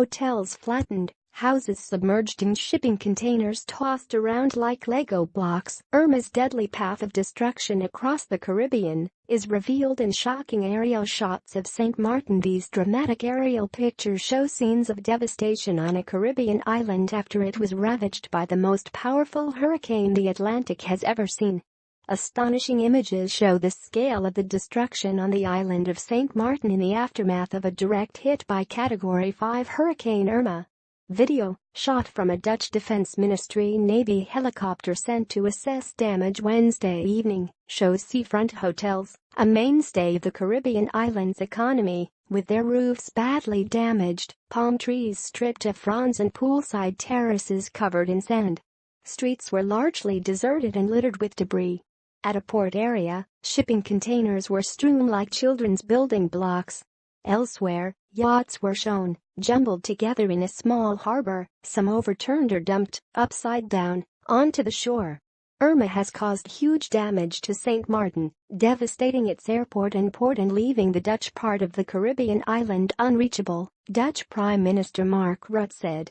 hotels flattened, houses submerged in shipping containers tossed around like Lego blocks. Irma's deadly path of destruction across the Caribbean is revealed in shocking aerial shots of St. Martin. These dramatic aerial pictures show scenes of devastation on a Caribbean island after it was ravaged by the most powerful hurricane the Atlantic has ever seen. Astonishing images show the scale of the destruction on the island of St. Martin in the aftermath of a direct hit by Category 5 Hurricane Irma. Video, shot from a Dutch Defense Ministry Navy helicopter sent to assess damage Wednesday evening, shows seafront hotels, a mainstay of the Caribbean island's economy, with their roofs badly damaged, palm trees stripped of fronds and poolside terraces covered in sand. Streets were largely deserted and littered with debris. At a port area, shipping containers were strewn like children's building blocks. Elsewhere, yachts were shown, jumbled together in a small harbor, some overturned or dumped, upside down, onto the shore. Irma has caused huge damage to St. Martin, devastating its airport and port and leaving the Dutch part of the Caribbean island unreachable, Dutch Prime Minister Mark Rutte said.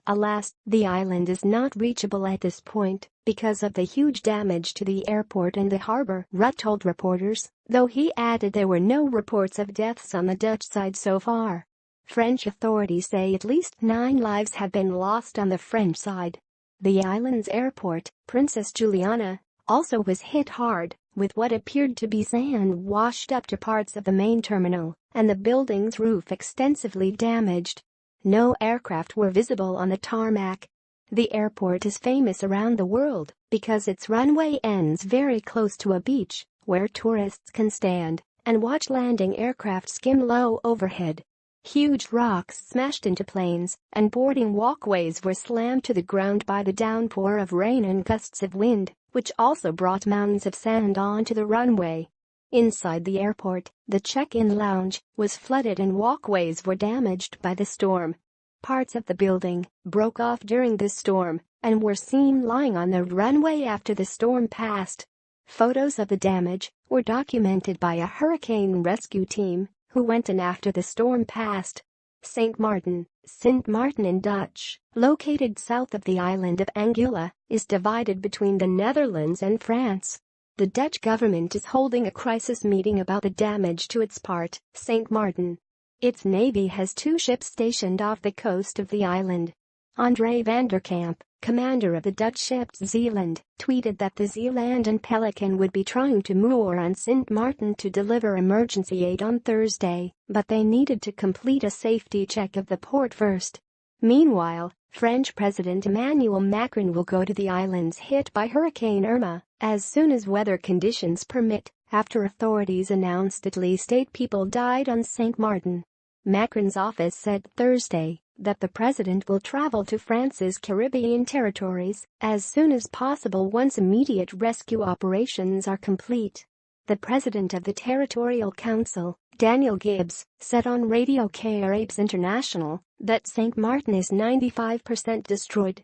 Alas, the island is not reachable at this point because of the huge damage to the airport and the harbor, Rutte told reporters, though he added there were no reports of deaths on the Dutch side so far. French authorities say at least 9 lives have been lost on the French side. The island's airport, Princess Juliana, also was hit hard, with what appeared to be sand washed up to parts of the main terminal, and the building's roof extensively damaged. No aircraft were visible on the tarmac. The airport is famous around the world because its runway ends very close to a beach where tourists can stand and watch landing aircraft skim low overhead. Huge rocks smashed into planes, and boarding walkways were slammed to the ground by the downpour of rain and gusts of wind, which also brought mountains of sand onto the runway. Inside the airport, the check-in lounge was flooded and walkways were damaged by the storm. Parts of the building broke off during the storm and were seen lying on the runway after the storm passed. Photos of the damage were documented by a hurricane rescue team who went in after the storm passed. St. Martin in Dutch, located south of the island of Anguilla, is divided between the Netherlands and France. The Dutch government is holding a crisis meeting about the damage to its part, St. Martin. Its navy has 2 ships stationed off the coast of the island. André van der Kamp, commander of the Dutch ship Zeeland, tweeted that the Zeeland and Pelican would be trying to moor on St. Martin to deliver emergency aid on Thursday, but they needed to complete a safety check of the port first. Meanwhile, French President Emmanuel Macron will go to the islands hit by Hurricane Irma as soon as weather conditions permit, after authorities announced at least 8 people died on St. Martin. Macron's office said Thursday that the president will travel to France's Caribbean territories as soon as possible once immediate rescue operations are complete. The president of the Territorial Council, Daniel Gibbs, said on Radio Caribes International that St. Martin is 95% destroyed.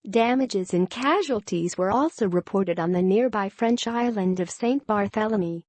Damages and casualties were also reported on the nearby French island of St. Barthélemy.